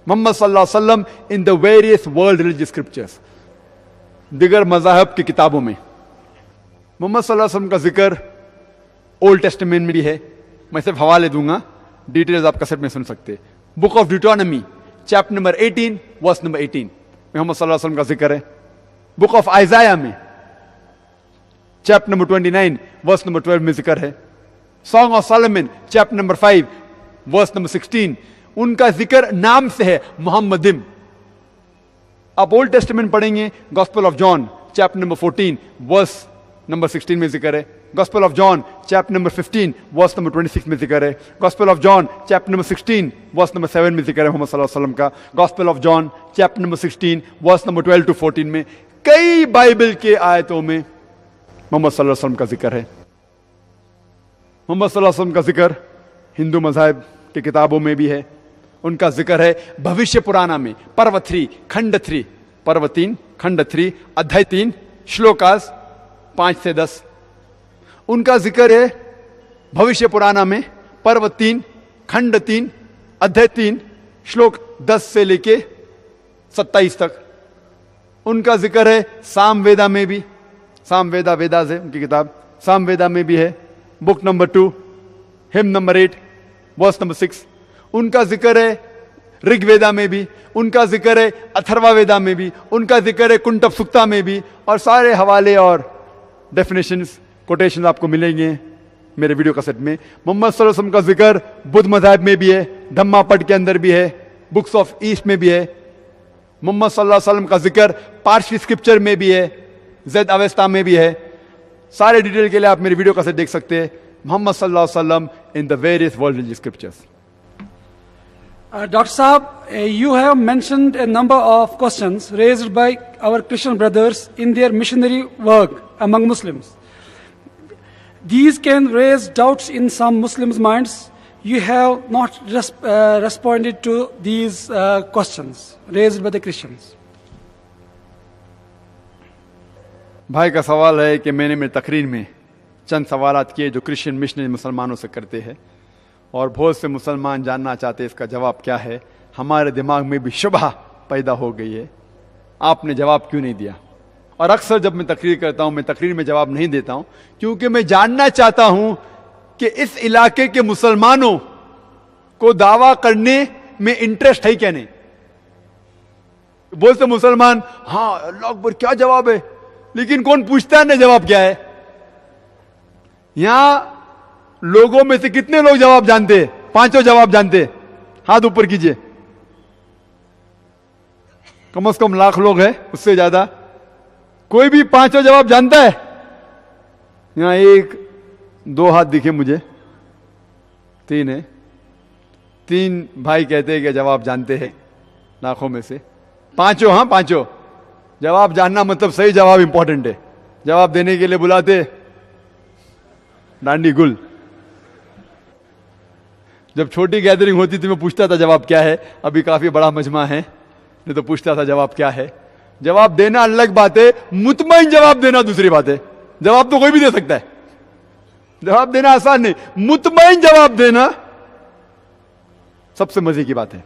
محمد صلی اللہ علیہ وسلم in the various world religious scriptures, دیگر مذاہب کی کتابوں میں محمد صلی اللہ علیہ وسلم کا ذکر اولڈ ٹیسٹمنٹ میں بھی ہے. میں صرف حوالے دوں گا, ڈیٹیلز آپ کیسٹ میں سن سکتے. Book of Deuteronomy chapter number 18 verse number 18 Muhammad صلی اللہ علیہ وسلم کا ذکر ہے. بک آف آئزایا میں چیپٹر نمبر 29 ورس نمبر 12 میں ذکر ہے. Song of Solomon chapter number 5 verse number 16 ان کا ذکر نام سے ہے محمدم. آپ اولڈ ٹیسٹمنٹ پڑھیں گے, Gospel of John chapter number 14 verse number 16 میں ذکر ہے. Gospel of John chapter number 15 verse number 26 میں ذکر ہے. Gospel of John chapter number 16 verse number 7 میں ذکر ہے محمد صلی اللہ علیہ وسلم کا. Gospel of John chapter number 16 verse number 12 to 14 میں کئی بائبل کے آیتوں میں محمد صلی اللہ علیہ وسلم کا ذکر ہے. محمد صلی اللہ علیہ وسلم کا ذکر ہندو مذاہب کی کتابوں میں بھی ہے. ان کا ذکر ہے بھوشیہ پرانا میں پرو 3 کھنڈ 3 پرو 3 کھنڈ 3 ادھیائے 3 شلوکاس 5 سے 10. ان کا ذکر ہے بھوشیہ پرانا میں پرو 3 کھنڈ 3 ادھیائے 3 شلوک 10 سے لے کے 27 تک. ان کا ذکر ہے سام ویدا میں بھی, سام ویدا ویداز ہے ان کی کتاب, سام ویدا میں بھی ہے. بک نمبر 2 ہم نمبر 8 ورس نمبر 6. ان کا ذکر ہے رگ ویدا میں بھی, ان کا ذکر ہے اتھروا ویدا میں بھی, ان کا ذکر ہے کنٹب سکتا میں بھی, اور سارے حوالے اور ڈیفینیشنز کوٹیشن آپ کو ملیں گے میرے ویڈیو کیسٹ میں. محمد صلی اللہ علیہ وسلم کا ذکر بدھ مذہب میں بھی ہے, دھما پٹ کے اندر بھی ہے, بکس آف ایسٹ میں بھی ہے. محمد صلی اللہ علیہ وسلم کا ذکر پارسی اسکرپچر میں بھی ہے, زید اویستا میں بھی ہے. سارے ڈیٹیل کے لیے آپ میری ویڈیو کیسٹ دیکھ سکتے ہیں. محمد صلی اللہ علیہ وسلم in the various world religious scriptures. Dr. Saab, you have mentioned a number of questions raised by our Christian brothers in their missionary work among Muslims. These can raise doubts in some Muslims' minds. You have not responded to these questions raised by the Christians. بھائی کا سوال ہے کہ میں نے میری تقریر میں چند سوالات کیے جو کرسچن مشنری مسلمانوں سے کرتے ہیں, اور بہت سے مسلمان جاننا چاہتے ہیں اس کا جواب کیا ہے. ہمارے دماغ میں بھی شبہ پیدا ہو گئی ہے, آپ نے جواب کیوں نہیں دیا. اور اکثر جب میں تقریر کرتا ہوں, میں تقریر میں جواب نہیں دیتا ہوں کیونکہ میں جاننا چاہتا ہوں کہ اس علاقے کے مسلمانوں کو دعویٰ کرنے میں انٹرسٹ ہے کیا نہیں. بہت سے مسلمان ہاں اللہ اکبر کیا جواب ہے, لیکن کون پوچھتا ہے نا جواب کیا ہے. یہاں لوگوں میں سے کتنے لوگ جواب جانتے ہیں؟ 5 جواب جانتے ہیں؟ ہاتھ اوپر کیجئے. کم از کم لاکھ لوگ ہیں, اس سے زیادہ. کوئی بھی 5 جواب جانتا ہے؟ یہاں 1 2 ہاتھ دکھے مجھے, 3 ہے. 3 بھائی کہتے ہیں کہ جواب جانتے ہیں لاکھوں میں سے. 5 ہاں 5 جواب جاننا مطلب صحیح جواب امپورٹنٹ ہے. جواب دینے کے لیے بلاتے ڈانڈی گل. جب چھوٹی گیدرنگ ہوتی تھی میں پوچھتا تھا جواب کیا ہے. ابھی کافی بڑا مجمع ہے نہیں تو پوچھتا تھا جواب کیا ہے. جواب دینا الگ بات ہے, مطمئن جواب دینا دوسری بات ہے. جواب تو کوئی بھی دے سکتا ہے, جواب دینا آسان نہیں, مطمئن جواب دینا سب سے مزے کی بات ہے.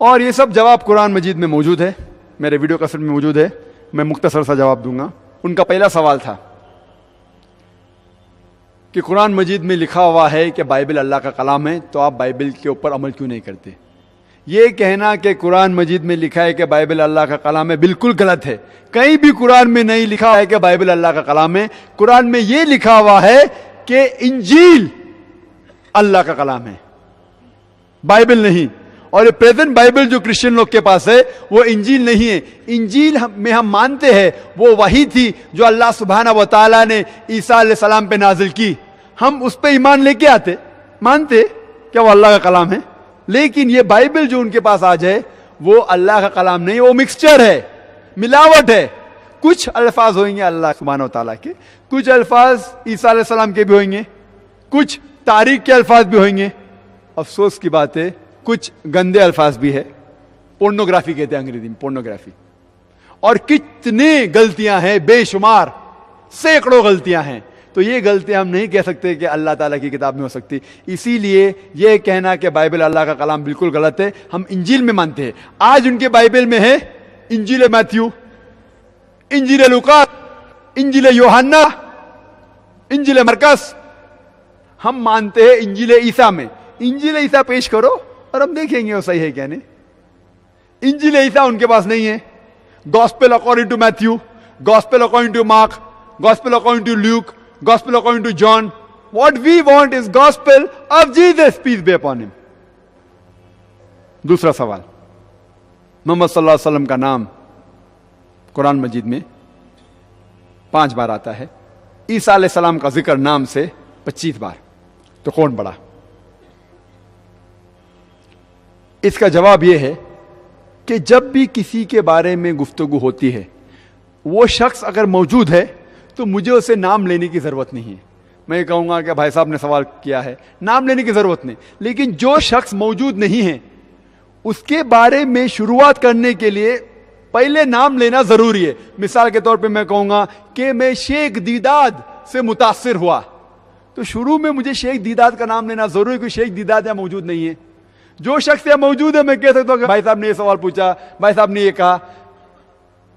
اور یہ سب جواب قرآن مجید میں موجود ہے, میرے ویڈیو کیسٹ میں موجود ہے. میں مختصر سا جواب دوں گا. ان کا پہلا سوال تھا کہ قرآن مجید میں لکھا ہوا ہے کہ بائبل اللہ کا کلام ہے, تو آپ بائبل کے اوپر عمل کیوں نہیں کرتے. یہ کہنا کہ قرآن مجید میں لکھا ہے کہ بائبل اللہ کا کلام ہے بالکل غلط ہے. کہیں بھی قرآن میں نہیں لکھا ہے کہ بائبل اللہ کا کلام ہے. قرآن میں یہ لکھا ہوا ہے کہ انجیل اللہ کا کلام ہے, بائبل نہیں. اور یہ پریزنٹ بائبل جو کرسچن لوگ کے پاس ہے وہ انجیل نہیں ہے. انجیل میں ہم مانتے ہیں وہ وحی تھی جو اللہ سبحانہ و تعالیٰ نے عیسیٰ علیہ السلام پہ نازل کی. ہم اس پہ ایمان لے کے آتے, مانتے کہ وہ اللہ کا کلام ہے. لیکن یہ بائبل جو ان کے پاس آ جائے وہ اللہ کا کلام نہیں, وہ مکسچر ہے, ملاوٹ ہے. کچھ الفاظ ہوئیں گے اللہ سبحانہ و تعالیٰ کے, کچھ الفاظ عیسیٰ علیہ السلام کے بھی ہوئیں گے, کچھ تاریخ کے الفاظ بھی ہوئیں گے. افسوس کی بات ہے کچھ گندے الفاظ بھی ہے, پورنوگرافی کہتے ہیں انگریزی میں, پورنوگرافی. اور کتنے غلطیاں ہیں, بے شمار, سینکڑوں غلطیاں ہیں. تو یہ غلطی ہم نہیں کہہ سکتے کہ اللہ تعالیٰ کی کتاب میں ہو سکتی. اسی لیے یہ کہنا کہ بائبل اللہ کا کلام بالکل غلط ہے. ہم انجیل میں مانتے ہیں. آج ان کے بائبل میں ہے انجیل میتھیو, انجیل لوقا, انجیل یوحنا, انجیل مرکز. ہم مانتے ہیں انجیل عیسیٰ میں. انجیل عیسیٰ پیش کرو اور ہم دیکھیں گے وہ صحیح ہے کیا نہیں. انجیل عیسیٰ ان کے پاس نہیں ہے. Gospel according to Matthew, Gospel according to Mark, Gospel according to Luke, Gospel according to John. What we want is Gospel of Jesus, peace be upon him. دوسرا سوال, محمد صلی اللہ علیہ وسلم کا نام قرآن مجید میں 5 بار آتا ہے. عیسیٰ علیہ السلام کا ذکر نام سے 25 بار. تو کون بڑا؟ اس کا جواب یہ ہے کہ جب بھی کسی کے بارے میں گفتگو ہوتی ہے, وہ شخص اگر موجود ہے تو مجھے اسے نام لینے کی ضرورت نہیں ہے. میں کہوں گا کہ بھائی صاحب نے سوال کیا ہے, نام لینے کی ضرورت نہیں. لیکن جو شخص موجود نہیں ہے اس کے بارے میں شروعات کرنے کے لیے پہلے نام لینا ضروری ہے. مثال کے طور پہ میں کہوں گا کہ میں شیخ دیداد سے متاثر ہوا, تو شروع میں مجھے شیخ دیداد کا نام لینا ضروری ہے, کیونکہ شیخ دیداد یہاں موجود نہیں ہے. جو شخص یہاں موجود ہے میں کہہ سکتا ہوں کہ بھائی صاحب نے یہ سوال پوچھا, بھائی صاحب نے یہ کہا.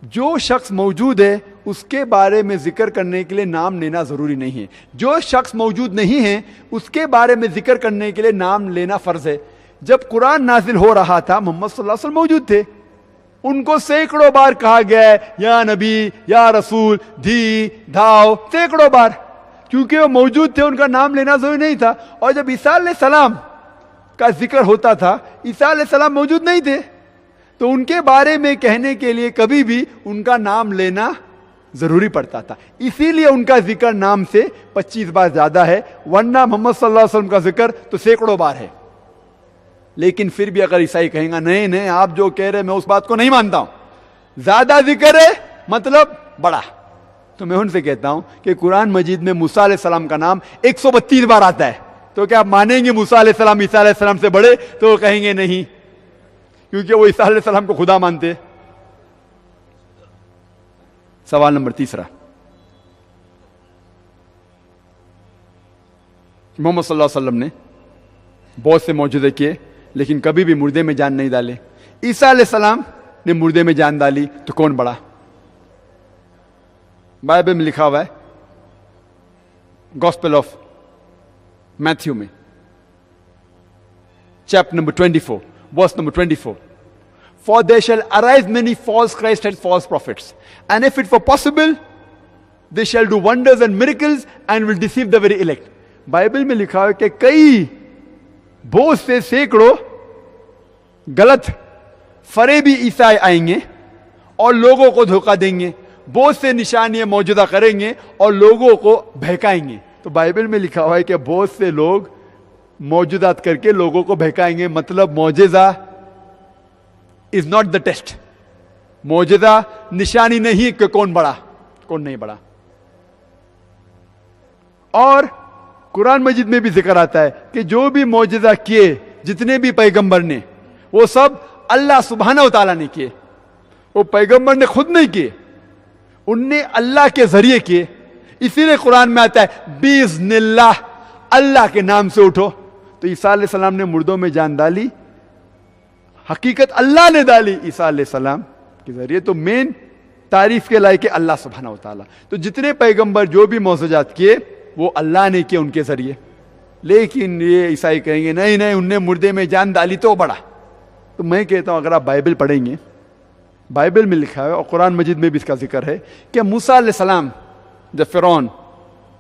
جو شخص موجود ہے اس کے بارے میں ذکر کرنے کے لیے نام لینا ضروری نہیں ہے. جو شخص موجود نہیں ہے اس کے بارے میں ذکر کرنے کے لیے نام لینا فرض ہے. جب قرآن نازل ہو رہا تھا محمد صلی اللہ علیہ وسلم موجود تھے. ان کو سینکڑوں بار کہا گیا ہے یا نبی, یا رسول, دھی دھاؤ, سینکڑوں بار, کیونکہ وہ موجود تھے. ان کا نام لینا ضروری نہیں تھا. اور جب عیسیٰ علیہ السلام کا ذکر ہوتا تھا, عیسیٰ علیہ السلام موجود نہیں تھے, تو ان کے بارے میں کہنے کے لیے کبھی بھی ان کا نام لینا ضروری پڑتا تھا. اسی لیے ان کا ذکر نام سے 25 بار زیادہ ہے, ورنہ محمد صلی اللہ علیہ وسلم کا ذکر تو سینکڑوں بار ہے. لیکن پھر بھی اگر عیسائی کہیں گا نہیں نہیں آپ جو کہہ رہے میں اس بات کو نہیں مانتا ہوں, زیادہ ذکر ہے مطلب بڑا, تو میں ان سے کہتا ہوں کہ قرآن مجید میں موسیٰ علیہ السلام کا نام 132 بار آتا ہے. تو کیا آپ مانیں گے موسیٰ علیہ السلام عیسیٰ علیہ السلام سے بڑے؟ تو وہ کہیں گے نہیں, کیونکہ وہ عیسیٰ علیہ السلام کو خدا مانتے. سوال نمبر 3, محمد صلی اللہ علیہ وسلم نے بہت سے معجزے کیے لیکن کبھی بھی مردے میں جان نہیں ڈالے. عیسیٰ علیہ السلام نے مردے میں جان ڈالی, تو کون بڑا؟ بائبل میں لکھا ہوا ہے گاسپل آف میتھیو میں chapter number 24 verse number 24. For there shall arise many false Christs and false prophets, and if it were possible, they shall do wonders and miracles and will deceive the very elect. Bible میں لکھا ہے کہ کئی بہت سے سینکڑوں غلط فریبی عیسائی آئیں گے اور لوگوں کو دھوکہ دیں گے, بہت سے نشانیاں موجودہ کریں گے اور لوگوں کو بہکائیں گے. تو بائبل میں لکھا ہوا ہے کہ بہت سے لوگ معجزات کر کے لوگوں کو بہکائیں گے. مطلب معجزہ از ناٹ دا ٹیسٹ, معجزہ نشانی نہیں کہ کون بڑا کون نہیں بڑا. اور قرآن مجید میں بھی ذکر آتا ہے کہ جو بھی معجزہ کیے جتنے بھی پیغمبر نے, وہ سب اللہ سبحانہ و تعالیٰ نے کیے. وہ پیغمبر نے خود نہیں کیے, ان نے اللہ کے ذریعے کیے. اسی لیے قرآن میں آتا ہے بِإِذْنِ اللہ, اللہ کے نام سے اٹھو. تو عیسیٰ علیہ السلام نے مردوں میں جان ڈالی, حقیقت اللہ نے ڈالی عیسیٰ علیہ السلام کے ذریعے. تو مین تعریف کے لائق ہے اللہ سبحانہ و تعالیٰ. تو جتنے پیغمبر جو بھی معجزات کیے وہ اللہ نے کیے ان کے ذریعے. لیکن یہ عیسائی کہیں گے نہیں نہیں ان نے مردے میں جان ڈالی تو بڑا. تو میں کہتا ہوں اگر آپ بائبل پڑھیں گے, بائبل میں لکھا ہے اور قرآن مجید میں بھی اس کا ذکر ہے کہ موسیٰ علیہ السلام جب فرعون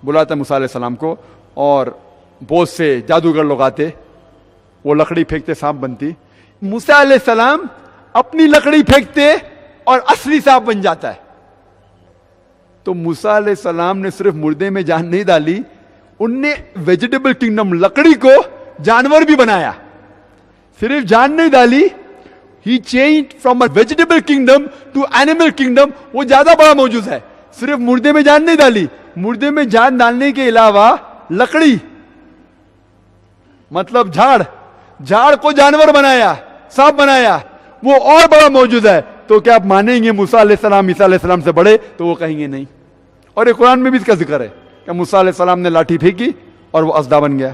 بلاتا موسیٰ علیہ السلام کو اور بہت سے جادوگر لوگ آتے, وہ لکڑی پھینکتے سانپ بنتی, موسیٰ علیہ السلام اپنی لکڑی پھینکتے اور اصلی سانپ بن جاتا ہے. تو موسیٰ علیہ السلام نے صرف مردے میں جان نہیں ڈالی, ان نے ویجیٹیبل کنگڈم لکڑی کو جانور بھی بنایا. صرف جان نہیں ڈالی, he change from a vegetable kingdom to animal kingdom. وہ زیادہ بڑا موجود ہے. صرف مردے میں جان نہیں ڈالی, مردے میں جان ڈالنے کے علاوہ لکڑی مطلب جھاڑ کو جانور بنایا, سانپ بنایا, وہ اور بڑا موجود ہے. تو کیا آپ مانیں گے موسیٰ علیہ السلام عیسیٰ علیہ السلام سے بڑے؟ تو وہ کہیں گے نہیں. اور یہ قرآن میں بھی اس کا ذکر ہے. کہ موسیٰ علیہ السلام نے لاٹھی پھینکی اور وہ اژدھا بن گیا.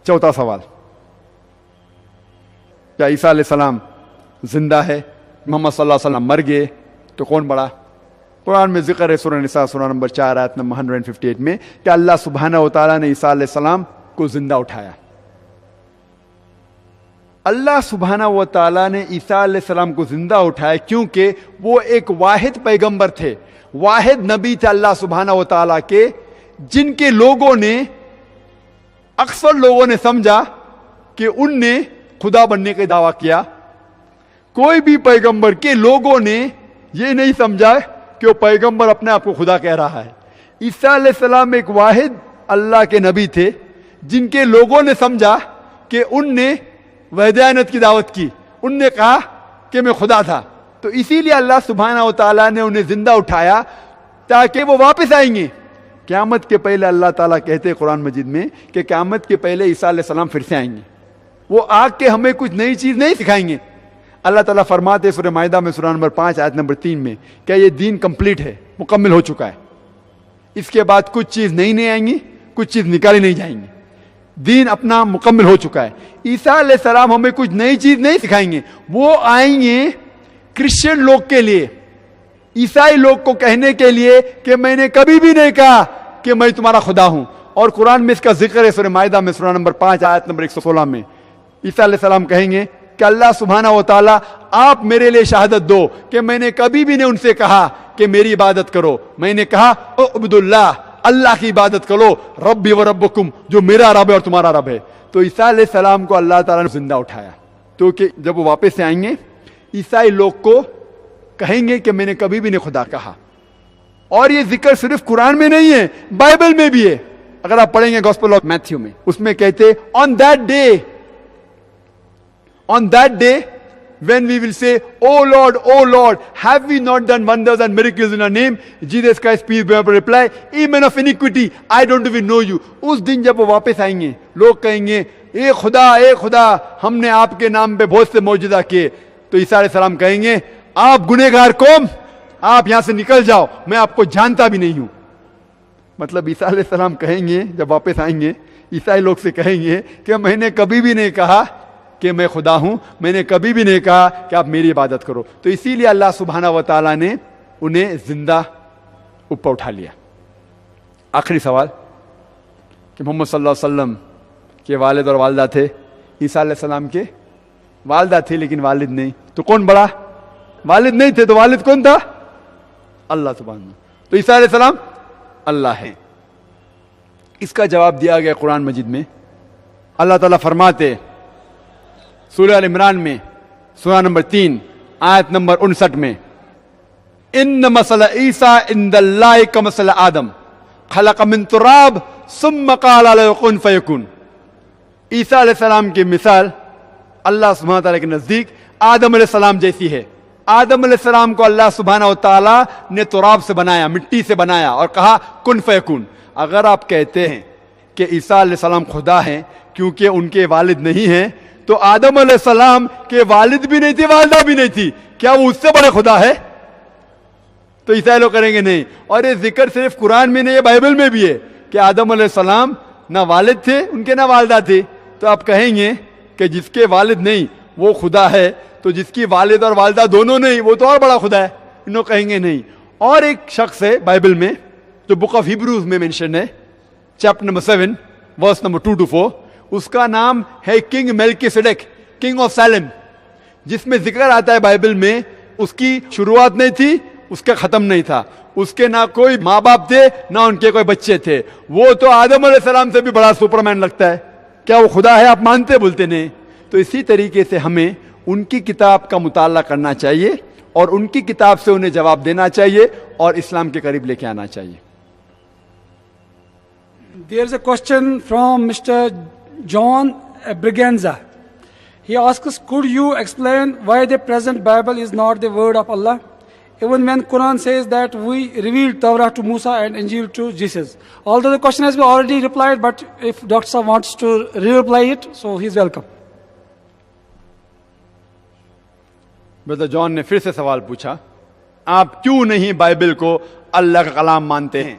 چوتھا سوال, کیا عیسیٰ علیہ السلام زندہ ہے؟ محمد صلی اللہ علیہ وسلم مر گئے تو کون بڑا؟ قرآن میں ذکر ہے سورہ نساء سورہ نمبر 4 آیت نمبر 158 میں کہ اللہ سبحانہ و تعالیٰ نے عیسیٰ علیہ السلام کو زندہ اٹھایا. اللہ سبحانہ و تعالیٰ نے عیسیٰ علیہ السلام کو زندہ اٹھایا کیونکہ وہ ایک واحد پیغمبر تھے, واحد نبی تھے اللہ سبحانہ و تعالیٰ کے, جن کے لوگوں نے, اکثر لوگوں نے سمجھا کہ ان نے خدا بننے کا دعویٰ کیا. کوئی بھی پیغمبر کے لوگوں نے یہ نہیں سمجھا کہ وہ پیغمبر اپنے آپ کو خدا کہہ رہا ہے. عیسیٰ علیہ السلام ایک واحد اللہ کے نبی تھے جن کے لوگوں نے سمجھا کہ ان نے وحدانیت کی دعوت کی, ان نے کہا کہ میں خدا تھا, تو اسی لیے اللہ سبحانہ و تعالیٰ نے انہیں زندہ اٹھایا تاکہ وہ واپس آئیں گے. قیامت کے پہلے اللہ تعالیٰ کہتے ہیں قرآن مجید میں کہ قیامت کے پہلے عیسیٰ علیہ السلام پھر سے آئیں گے. وہ آ کے ہمیں کچھ نئی چیز نہیں سکھائیں گے. اللہ تعالیٰ فرماتے سورہ مائدہ میں سورہ نمبر 5 آیت نمبر 3 میں کہ یہ دین کمپلیٹ ہے, مکمل ہو چکا ہے, اس کے بعد کچھ چیز نہیں آئیں گی, کچھ چیز نکالی نہیں جائیں گی, دین اپنا مکمل ہو چکا ہے. عیسیٰ علیہ السلام ہمیں کچھ نئی چیز نہیں سکھائیں گے, وہ آئیں گے کرسچن لوگ کے لیے, عیسائی لوگ کو کہنے کے لیے کہ میں نے کبھی بھی نہیں کہا کہ میں تمہارا خدا ہوں. اور قرآن میں اس کا ذکر ہے سورہ مائدہ میں سورہ نمبر 5 آیت نمبر 116 میں عیسیٰ علیہ السلام کہیں گے کہ اللہ سبحانہ و تعالیٰ آپ میرے لیے شہادت دو کہ میں نے کبھی بھی نہیں ان سے کہا کہ میری عبادت کرو, میں نے کہا اعبدوا اللہ, اللہ کی عبادت کرو, ربی و ربکم, جو میرا رب ہے اور تمہارا رب ہے. تو عیسیٰ علیہ السلام کو اللہ تعالیٰ نے زندہ اٹھایا, تو کہ جب وہ واپس سے آئیں گے عیسائی لوگ کو کہیں گے کہ میں نے کبھی بھی نہیں خدا کہا. اور یہ ذکر صرف قرآن میں نہیں ہے, بائبل میں بھی ہے. اگر آپ پڑھیں گے گوسپل آف میتھیو میں, اس میں کہتے on that day when we will say, oh Lord, have we not done wonders and miracles in your name? Jesus Christ, peace be upon him, reply, ye men of iniquity, I don't even know you. اس دن جب وہ واپس آئیں گے لوگ کہیں گے اے خدا ہم نے آپ کے نام پہ بہت سے معجزہ کیے. تو عیسیٰ علیہ السلام کہیں گے آپ گنہگار قوم, آپ یہاں سے نکل جاؤ, میں آپ کو جانتا بھی نہیں ہوں. مطلب عیسیٰ علیہ السلام کہیں گے جب واپس آئیں گے عیسائی لوگ سے کہیں گے کہ میں نے کبھی بھی نہیں کہا کہ میں خدا ہوں, میں نے کبھی بھی نہیں کہا کہ آپ میری عبادت کرو. تو اسی لیے اللہ سبحانہ و تعالیٰ نے انہیں زندہ اوپر اٹھا لیا. آخری سوال کہ محمد صلی اللہ علیہ وسلم کے والد اور والدہ تھے, عیسیٰ علیہ السلام کے والدہ تھے لیکن والد نہیں, تو کون بڑا؟ والد نہیں تھے تو والد کون تھا؟ اللہ سبحانہ. تو عیسیٰ علیہ السلام اللہ ہے. اس کا جواب دیا گیا قرآن مجید میں. اللہ تعالیٰ فرماتے سورہ ال عمران میں سورہ نمبر 3 آیت نمبر 59 میں, ان مثل عیسیٰ عند اللہ کمثل آدم خلق من تراب ثم قال له کن فیکون. عیسیٰ علیہ السلام کی مثال اللہ سبحانہ تعالیٰ کے نزدیک آدم علیہ السلام جیسی ہے. آدم علیہ السلام کو اللہ سبحانہ و تعالیٰ نے تراب سے بنایا, مٹی سے بنایا اور کہا کن فیکون. اگر آپ کہتے ہیں کہ عیسیٰ علیہ السلام خدا ہیں کیونکہ ان کے والد نہیں ہیں, تو آدم علیہ السلام کے والد بھی نہیں تھے, والدہ بھی نہیں تھی, کیا وہ اس سے بڑے خدا ہے؟ تو عیسائی لوگ کریں گے نہیں. اور یہ ذکر صرف قرآن میں نہیں, یہ بائبل میں بھی ہے کہ آدم علیہ السلام نہ والد تھے ان کے نہ والدہ تھے. تو آپ کہیں گے کہ جس کے والد نہیں وہ خدا ہے, تو جس کی والد اور والدہ دونوں نہیں وہ تو اور بڑا خدا ہے. ان لوگ کہیں گے نہیں. اور ایک شخص ہے بائبل میں جو بک آف ہیبروز میں مینشن ہے, chapter number 7 verse number 2 to 4, اس کا نام ہے King Melchizedek, King of Salem, جس میں ذکر آتا ہے بائبل میں اس کی شروعات نہیں تھی, اس کا ختم نہیں تھا, اس کے نہ کوئی ماں باپ تھے نہ ان کے کوئی بچے تھے. وہ تو آدم علیہ السلام سے بھی بڑا سپرمین لگتا ہے. کیا وہ خدا ہے؟ آپ مانتے بولتے نہیں. تو اسی طریقے سے ہمیں ان کی کتاب کا مطالعہ کرنا چاہیے اور ان کی کتاب سے انہیں جواب دینا چاہیے اور اسلام کے قریب لے کے آنا چاہیے. There is a question from Mr. John Briganza. He asks, could you explain why the present Bible is not the word of Allah, even when Quran says that we revealed Torah to Musa and Injil to Jesus? Although the question has been already replied, but if Dr. Saab wants to re-reply it, so he's welcome. Brother John نے پھر سے سوال پوچھا آپ کیوں نہیں Bible کو اللہ کا کلام مانتے ہیں؟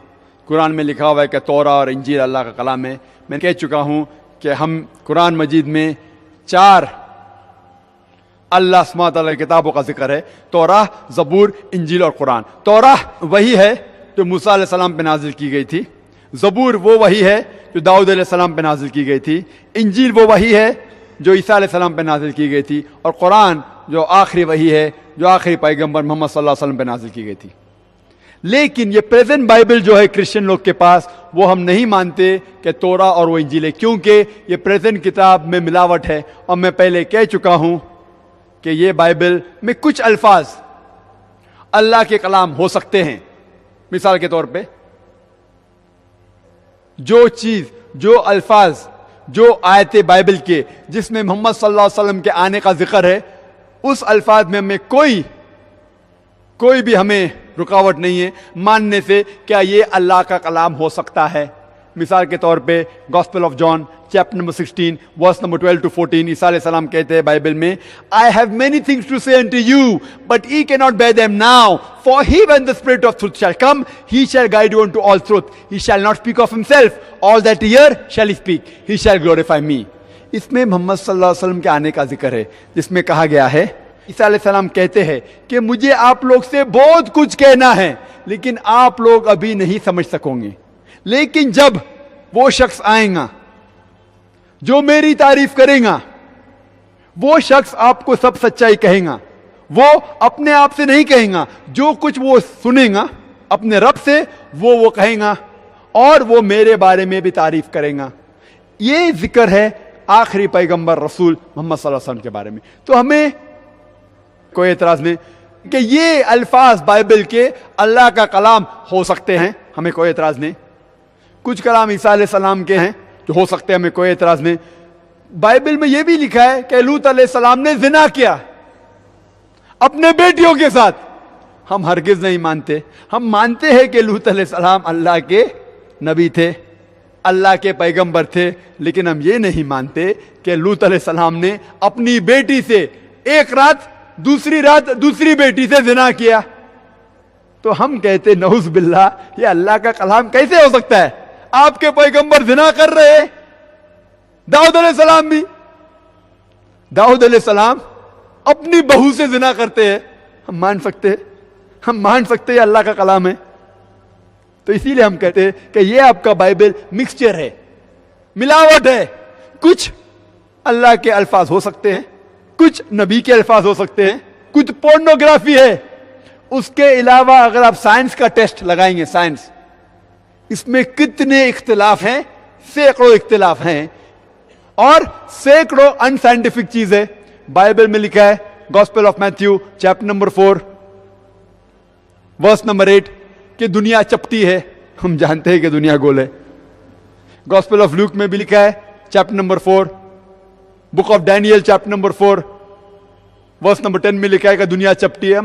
قرآن میں لکھا ہوا ہے کہ تورات اور انجیل اللہ کا کلام ہے. میں کہہ چکا ہوں کہ ہم قرآن مجید میں 4 اللہ سبحانہ تعالیٰ کی کتابوں کا ذکر ہے: تورات، زبور، انجیل اور قرآن. تورات وہی ہے جو موسیٰ علیہ السلام پہ نازل کی گئی تھی. زبور وہ وہی ہے جو داؤد علیہ السلام پہ نازل کی گئی تھی. انجیل وہ وہی ہے جو عیسیٰ علیہ السلام پہ نازل کی گئی تھی. اور قرآن جو آخری وہی ہے جو آخری پیغمبر محمد صلی اللہ علیہ وسلم پہ نازل کی گئی تھی. لیکن یہ پریزنٹ بائبل جو ہے کرسچن لوگ کے پاس، وہ ہم نہیں مانتے کہ تورات اور وہ انجیل ہے، کیونکہ یہ پریزنٹ کتاب میں ملاوٹ ہے. اور میں پہلے کہہ چکا ہوں کہ یہ بائبل میں کچھ الفاظ اللہ کے کلام ہو سکتے ہیں. مثال کے طور پہ جو الفاظ، جو آیت بائبل کے جس میں محمد صلی اللہ علیہ وسلم کے آنے کا ذکر ہے، اس الفاظ میں ہمیں کوئی بھی ہمیں رکاوٹ نہیں ہے ماننے سے کیا یہ اللہ کا کلام ہو سکتا ہے. مثال کے طور پہ Gospel of John chapter number 16 verse number 12 to 14 Isa علیہ السلام کہتے ہیں بائبل میں: I have many things to say unto you, but ye cannot bear them now. For he, when the Spirit of truth shall come, he shall guide you unto all truth. He shall not speak of himself. All that he hear shall he speak. He shall glorify me. اس میں محمد صلی اللہ علیہ وسلم کے آنے کا ذکر ہے، جس میں کہا گیا ہے، عیسیٰ علیہ السلام کہتے ہیں کہ مجھے آپ لوگ سے بہت کچھ کہنا ہے، لیکن آپ لوگ ابھی نہیں سمجھ سکو گے. لیکن جب وہ شخص آئے گا جو میری تعریف کرے گا، وہ شخص آپ کو سب سچائی کہے گا. وہ اپنے آپ سے نہیں کہے گا، جو کچھ وہ سنے گا اپنے رب سے وہ کہے گا، اور وہ میرے بارے میں بھی تعریف کرے گا. یہ ذکر ہے آخری پیغمبر رسول محمد صلی اللہ علیہ وسلم کے بارے میں. تو ہمیں کوئی اعتراض نہیں کہ یہ الفاظ بائبل کے اللہ کا کلام ہو سکتے ہیں، ہمیں کوئی اعتراض نہیں. کچھ کلام عیسیٰ علیہ السلام کے ہیں جو ہو سکتے ہیں، ہمیں کوئی اعتراض نہیں. بائبل میں یہ بھی لکھا ہے کہ لوط علیہ السلام نے زنا کیا اپنے بیٹیوں کے ساتھ. ہم ہرگز نہیں مانتے. ہم مانتے ہیں کہ لوط علیہ السلام اللہ کے نبی تھے، اللہ کے پیغمبر تھے، لیکن ہم یہ نہیں مانتے کہ لوط علیہ السلام نے اپنی بیٹی سے ایک رات دوسری بیٹی سے زنا کیا. تو ہم کہتے نعوذ باللہ، یہ اللہ کا کلام کیسے ہو سکتا ہے؟ آپ کے پیغمبر زنا کر رہے ہیں، داؤد علیہ السلام بھی. داؤد علیہ السلام اپنی بہو سے زنا کرتے ہیں. ہم مان سکتے ہیں اللہ کا کلام ہے. تو اسی لیے ہم کہتے ہیں کہ یہ آپ کا بائبل مکسچر ہے، ملاوٹ ہے. کچھ اللہ کے الفاظ ہو سکتے ہیں، کچھ نبی کے الفاظ ہو سکتے ہیں، کچھ پورنوگرافی ہے. اس کے علاوہ اگر آپ سائنس کا ٹیسٹ لگائیں گے، سائنس، اس میں کتنے اختلاف ہیں، سینکڑوں اختلاف ہیں، اور سینکڑوں ان سائنٹیفک چیزیں. بائبل میں لکھا ہے Gospel of Matthew chapter number 4 verse number 8 کہ دنیا چپٹی ہے. ہم جانتے ہیں کہ دنیا گول ہے. گاسپل آف لوک میں بھی لکھا ہے chapter number 4. Book of Daniel chapter number 4 verse number 10 میں لکھا ہے کہ دنیا چپٹی ہے.